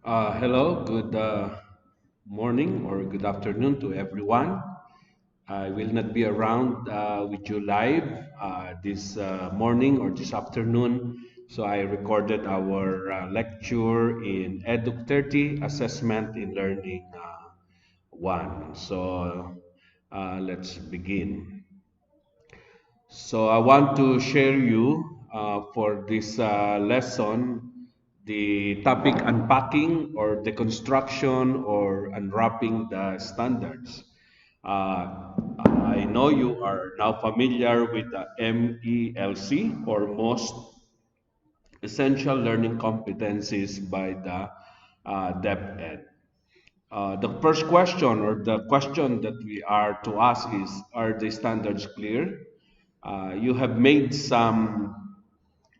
Hello, good morning or good afternoon to everyone. I will not be around with you live this morning or this afternoon, so I recorded our lecture in EDUC 30 Assessment in Learning 1. Let's begin. So I want to share you for this lesson the topic unpacking or deconstruction or unwrapping the standards. I know you are now familiar with the MELC or most essential learning competencies by the DepEd. The first question or the question that we are to ask is, are the standards clear? You have made some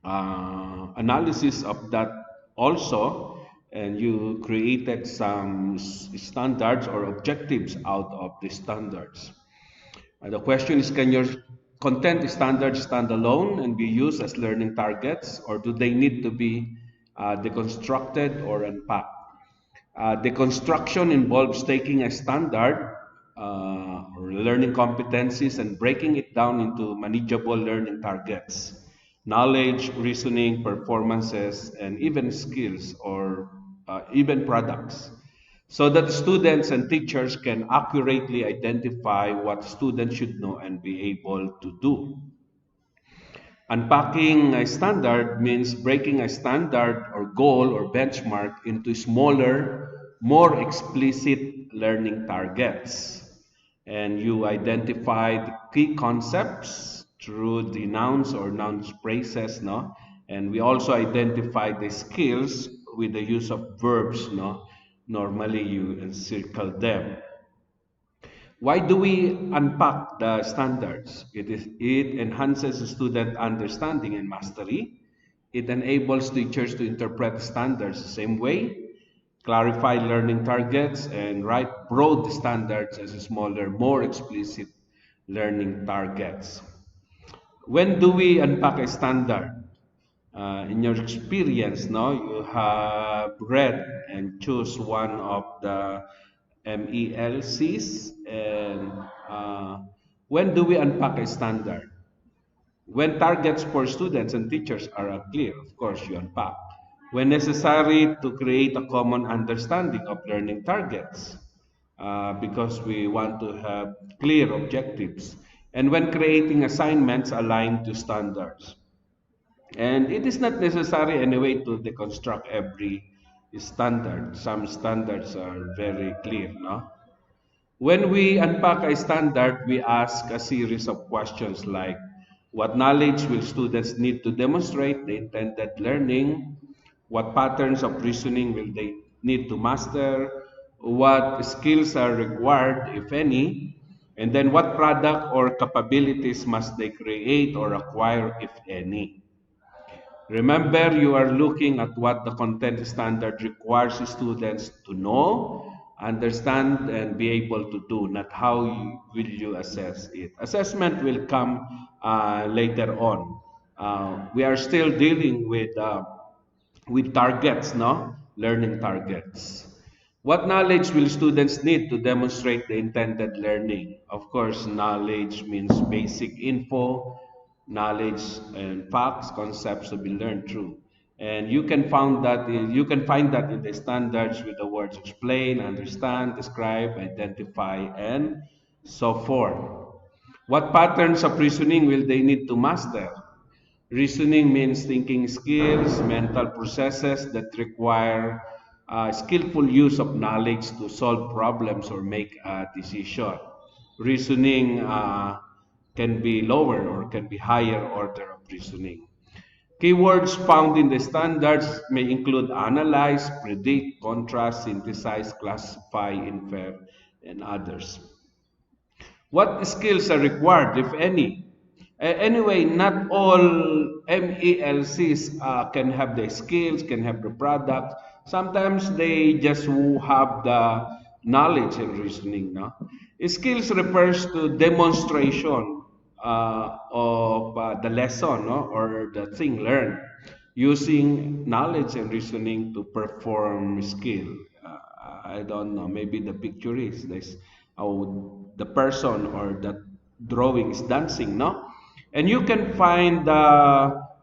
analysis of that also, and you created some standards or objectives out of the standards. The question is, can your content standards stand alone and be used as learning targets, or do they need to be deconstructed or unpacked? The construction involves taking a standard or learning competencies and breaking it down into manageable learning targets, knowledge, reasoning, performances, and even skills or even products, so that students and teachers can accurately identify what students should know and be able to do. Unpacking a standard means breaking a standard or goal or benchmark into smaller, more explicit learning targets. And you identify the key concepts through the nouns or noun phrases, no? And we also identify the skills with the use of verbs, no? Normally you encircle them. Why do we unpack the standards? It enhances student understanding and mastery. It enables teachers to interpret standards the same way, clarify learning targets, and write broad standards as smaller, more explicit learning targets. When do we unpack a standard? In your experience, no, you have read and choose one of the MELCs, and when do we unpack a standard? When targets for students and teachers are unclear, of course, you unpack. When necessary to create a common understanding of learning targets, because we want to have clear objectives. And when creating assignments aligned to standards. And it is not necessary anyway to deconstruct every standard. Some standards are very clear, no? When we unpack a standard, we ask a series of questions like, what knowledge will students need to demonstrate the intended learning? What patterns of reasoning will they need to master? What skills are required, if any? And then what product or capabilities must they create or acquire, if any? Remember, you are looking at what the content standard requires students to know, understand, and be able to do, not how will you assess it. Assessment will come later on. We are still dealing with targets, no? Learning targets. What knowledge will students need to demonstrate the intended learning? Of course, knowledge means basic info, knowledge and facts, concepts to be learned through. And you can find that in the standards with the words explain, understand, describe, identify, and so forth. What patterns of reasoning will they need to master? Reasoning means thinking skills, mental processes that require skillful use of knowledge to solve problems or make a decision. Reasoning can be lower or can be higher order of reasoning. Keywords found in the standards may include analyze, predict, contrast, synthesize, classify, infer, and others. What skills are required, if any? Anyway, not all MELCs can have the skills, can have the product. Sometimes they just have the knowledge and reasoning. No? Skills refers to demonstration of the lesson, no? Or the thing learned. using knowledge and reasoning to perform skill. I don't know, maybe the picture is this, how the person or the drawing is dancing, no? And you can find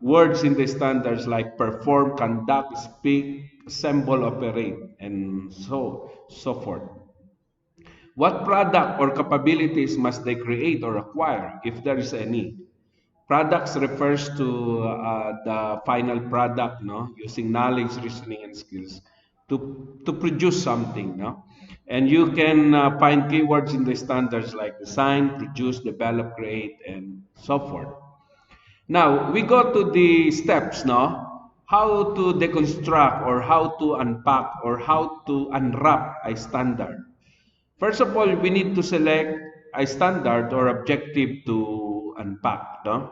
words in the standards like perform, conduct, speak, assemble, operate, and so forth. What product or capabilities must they create or acquire, if there is any? Products refers to the final product, no, using knowledge, reasoning, and skills to produce something, no. And you can find keywords in the standards like design, produce, develop, create, and so forth. Now we go to the steps, no, how to deconstruct or how to unpack or how to unwrap a standard. First of all, we need to select a standard or objective to unpack, no?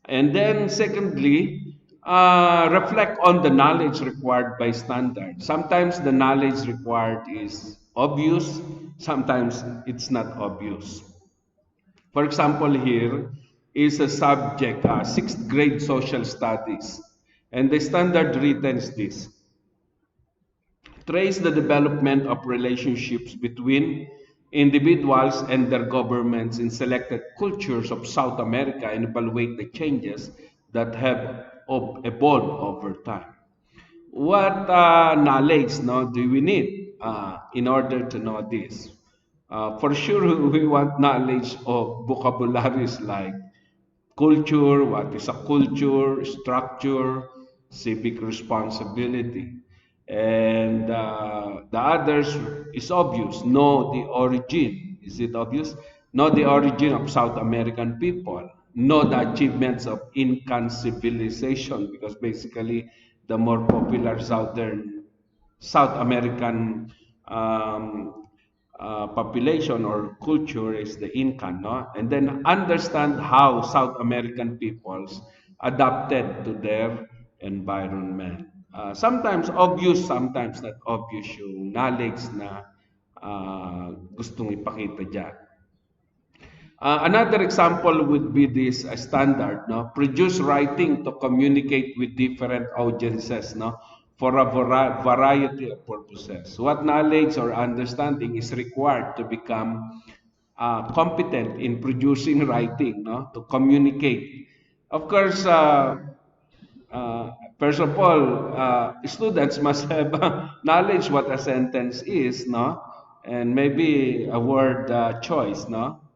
And then secondly, reflect on the knowledge required by standard. Sometimes the knowledge required is obvious, sometimes it's not obvious. For example, here is a subject, sixth grade social studies. And the standard written is this: trace the development of relationships between individuals and their governments in selected cultures of South America and evaluate the changes that have evolved over time. What knowledge, no, do we need in order to know this? For sure, we want knowledge of vocabularies like culture, what is a culture, structure, civic responsibility. And the others is obvious. Know the origin. Is it obvious? Know the origin of South American people. Know the achievements of Incan civilization, because basically the more popular South American population or culture is the Incan, no? And then understand how South American peoples adapted to their environment. Sometimes obvious, sometimes not obvious yung knowledge na gustong ipakita dyan. Another example would be this standard, no? Produce writing to communicate with different audiences, no? For a variety of purposes. What knowledge or understanding is required to become competent in producing writing, no? To communicate. Of course, first of all, students must have knowledge what a sentence is, no? And maybe a word choice, no?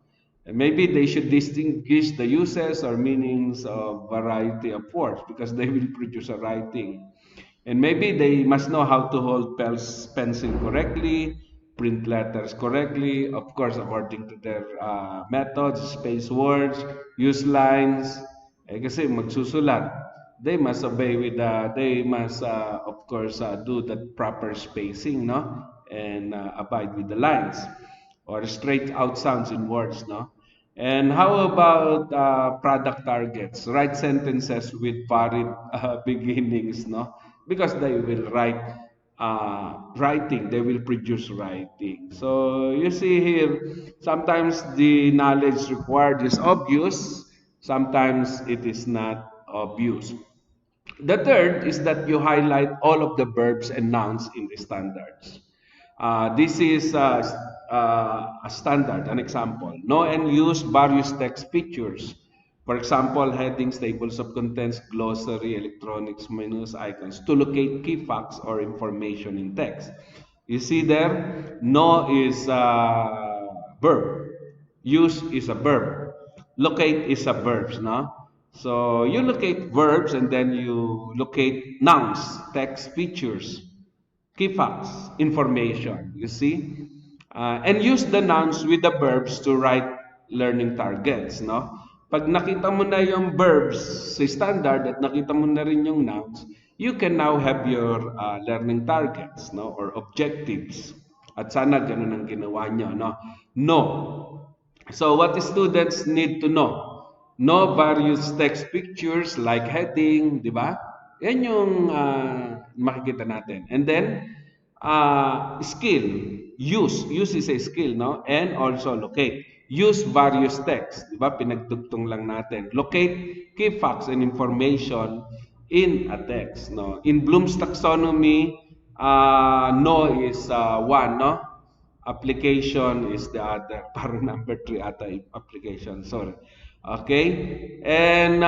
And maybe they should distinguish the uses or meanings of variety of words because they will produce a writing. And maybe they must know how to hold pencil correctly, print letters correctly, of course, according to their methods, space words, use lines. Kasi magsusulat. They must obey with they must of course do the proper spacing, no, and abide with the lines or straight out sounds in words, no. And how about product targets? Write sentences with varied beginnings, no, because they will write writing, they will produce writing. So you see here, sometimes the knowledge required is obvious, sometimes it is not obvious. The third is that you highlight all of the verbs and nouns in the standards. This is a standard, an example. Know and use various text features. For example, headings, tables of contents, glossary, electronics, menus, icons to locate key facts or information in text. You see there, know is a verb, use is a verb, locate is a verb, no? So you locate verbs and then you locate nouns, text features, key facts, information, you see? And use the nouns with the verbs to write learning targets, no? Pag nakita mo na yung verbs sa standard at nakita mo na rin yung nouns, you can now have your learning targets, no? Or objectives. At sana ganun ang ginawa nyo, no? No. So what the students need to know? Know various text pictures like heading, di ba? Yan yung makikita natin. And then, skill, use. Use is a skill, no? And also locate. Use various text, di ba? Pinagtugtong lang natin. Locate key facts and information in a text. No? In Bloom's taxonomy, no is one, no? Application is the other. Parang number three ata application. Sorry. Okay? And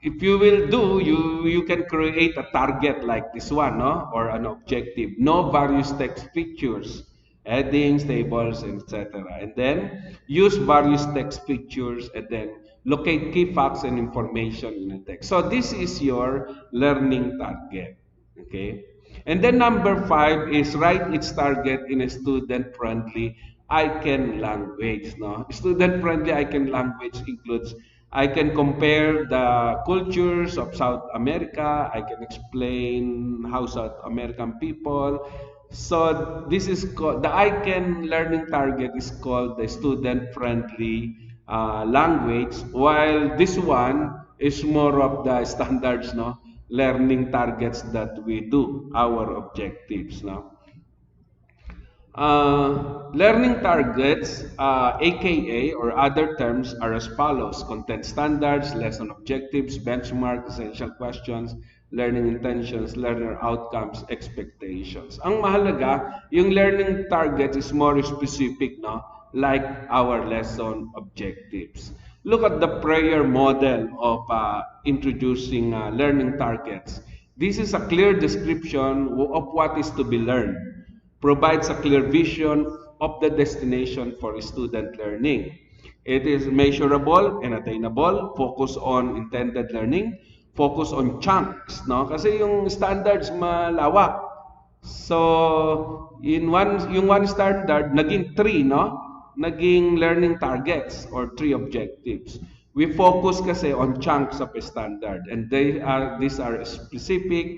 if you will do, you can create a target like this one, no? Or an objective. No various text features, headings, tables, etc. And then use various text features and then locate key facts and information in the text. So this is your learning target. Okay? And then number five is write its target in a student-friendly icon language. No? Student-friendly icon language includes I can compare the cultures of South America. I can explain how South American people. So this is called the icon learning target is called the student-friendly language, while this one is more of the standards, no, learning targets that we do, our objectives, no. Learning targets, aka or other terms, are as follows: content standards, lesson objectives, benchmark, essential questions, learning intentions, learner outcomes, expectations. Ang mahalaga, yung learning target is more specific, no? Like our lesson objectives. Look at the prayer model of introducing learning targets. This is a clear description of what is to be learned, provides a clear vision of the destination for student learning. It is measurable and attainable, focus on intended learning, focus on chunks, no? Kasi yung standards malawak. So, yung one standard, naging three, no? Naging learning targets or three objectives. We focus kasi on chunks of a standard, and these are specific,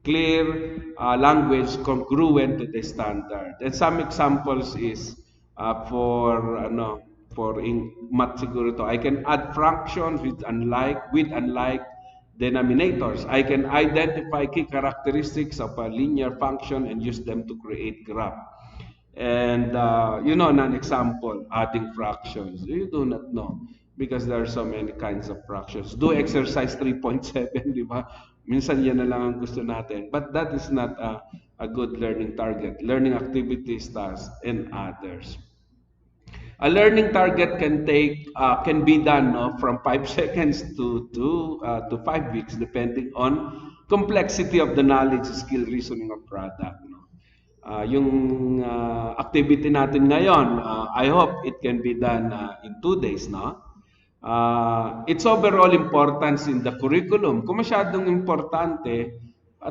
clear language congruent to the standard. And some examples is for in math siguro to. I can add fractions with unlike denominators. I can identify key characteristics of a linear function and use them to create graph. And an example, adding fractions. You do not know because there are so many kinds of fractions. Do exercise 3.7, di ba? Minsan yan na lang ang gusto natin. But that is not a good learning target. Learning activities, tasks, and others. A learning target can be done, no, from 5 seconds to 5 weeks, depending on complexity of the knowledge, skill, reasoning, or product. No? Yung activity natin ngayon, I hope it can be done in 2 days. No? Its overall importance in the curriculum. Kung masyadong importante,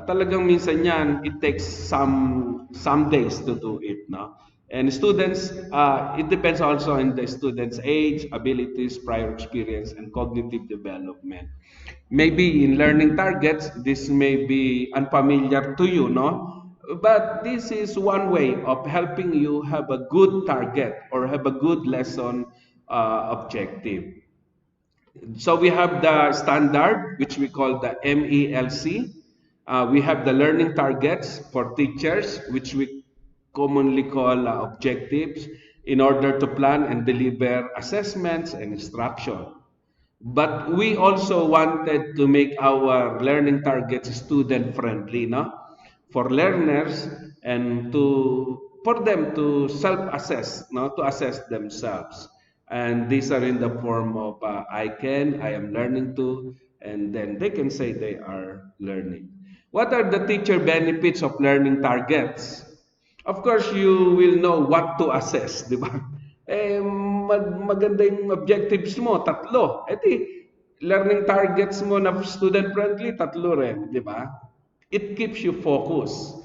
talagang minsan yan, it takes some days to do it. No? And students, it depends also on the student's age, abilities, prior experience, and cognitive development. Maybe in learning targets, this may be unfamiliar to you, no? But this is one way of helping you have a good target or have a good lesson objective. So we have the standard, which we call the MELC. We have the learning targets for teachers, which we commonly call objectives, in order to plan and deliver assessments and instruction. But we also wanted to make our learning targets student-friendly, no? For learners and for them to self-assess, no? To assess themselves. And these are in the form of I am learning to, and then they can say they are learning. What are the teacher benefits of learning targets? Of course, you will know what to assess, di ba? Maganda yung objectives mo, tatlo. Learning targets mo na student-friendly, tatlo rin, di ba? It keeps you focused.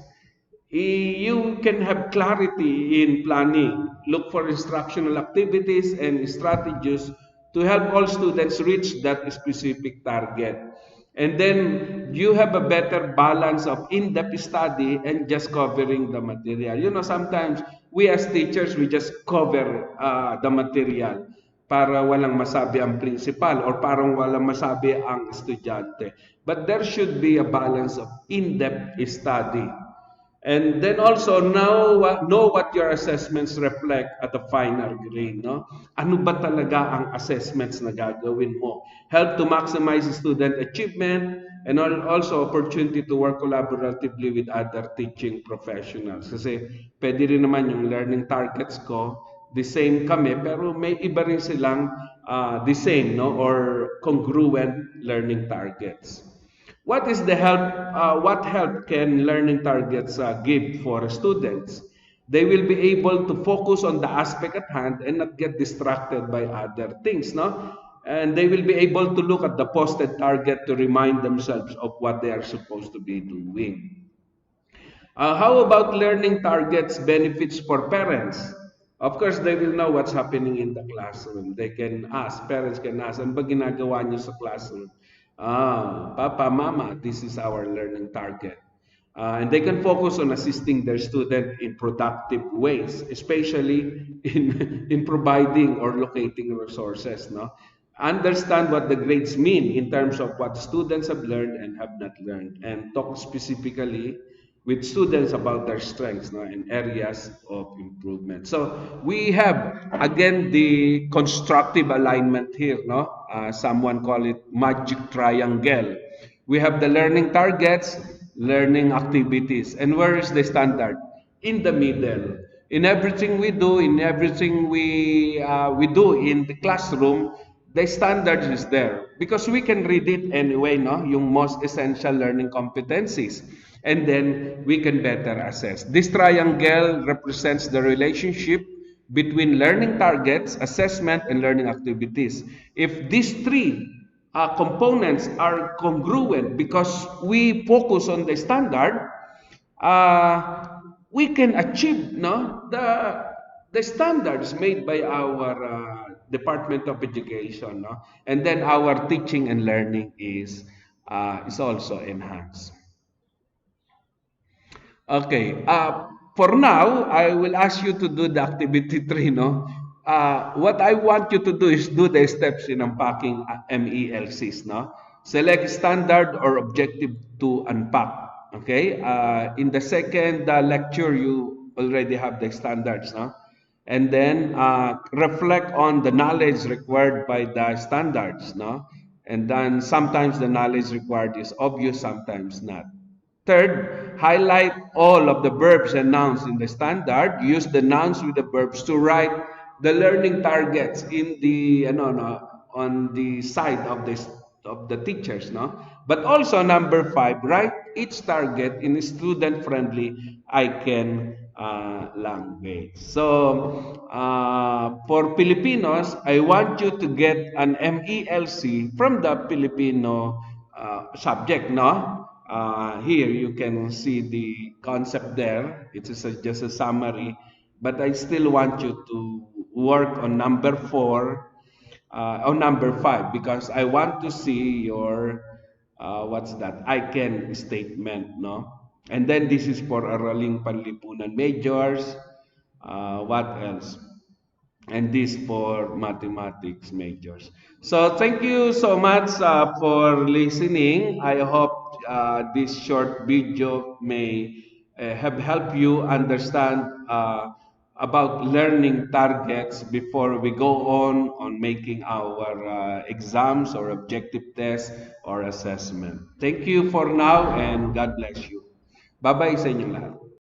You can have clarity in planning. Look for instructional activities and strategies to help all students reach that specific target. And then you have a better balance of in-depth study and just covering the material. Sometimes we as teachers, we just cover the material para walang masabi ang principal or parang walang masabi ang estudyante. But there should be a balance of in-depth study. And then also know what your assessments reflect at the final grade, no? Ano ba talaga ang assessments na gagawin mo? Help to maximize student achievement, Also opportunity to work collaboratively with other teaching professionals. Kasi pwede rin naman yung learning targets ko, the same kami, pero may iba rin silang the same, no, or congruent learning targets. What is the help? What help can learning targets give for students? They will be able to focus on the aspect at hand and not get distracted by other things, no? And they will be able to look at the posted target to remind themselves of what they are supposed to be doing. How about learning targets benefits for parents? Of course, they will know what's happening in the classroom. They can ask, parents can ask, ano ba ginagawa niyo sa classroom? Papa, Mama, this is our learning target. And they can focus on assisting their student in productive ways, especially in providing or locating resources. No? Understand what the grades mean in terms of what students have learned and have not learned, and talk specifically with students about their strengths, no, and areas of improvement. So we have again the constructive alignment here. No, someone call it magic triangle. We have the learning targets, learning activities, and where is the standard? In the middle. In everything we do, in everything we do in the classroom, the standard is there because we can read it anyway, no? Yung most essential learning competencies. And then we can better assess. This triangle represents the relationship between learning targets, assessment, and learning activities. If these three components are congruent because we focus on the standard, we can achieve, no, the standards made by our Department of Education, no, and then our teaching and learning is also enhanced. Okay. For now, I will ask you to do the activity 3, no? What I want you to do is do the steps in unpacking MELCs, no? Select standard or objective to unpack. Okay? In the second lecture, you already have the standards, no? And then reflect on the knowledge required by the standards, no? And then sometimes the knowledge required is obvious, sometimes not. Third, highlight all of the verbs and nouns in the standard. Use the nouns with the verbs to write the learning targets in the no, on the side of the teachers, no. But also number 5, write each target in a student-friendly I-can language. So for Filipinos, I want you to get an MELC from the Filipino subject, no? Here you can see the concept there. It is just a summary, but I still want you to work on number 4 or number 5 because I want to see your what's that? I can statement, no? And then this is for Araling Panlipunan majors. What else? And this for mathematics majors. So thank you so much for listening. I hope this short video may have helped you understand about learning targets before we go on making our exams or objective tests or assessment. Thank you for now and God bless you. Bye-bye sa inyong lahat.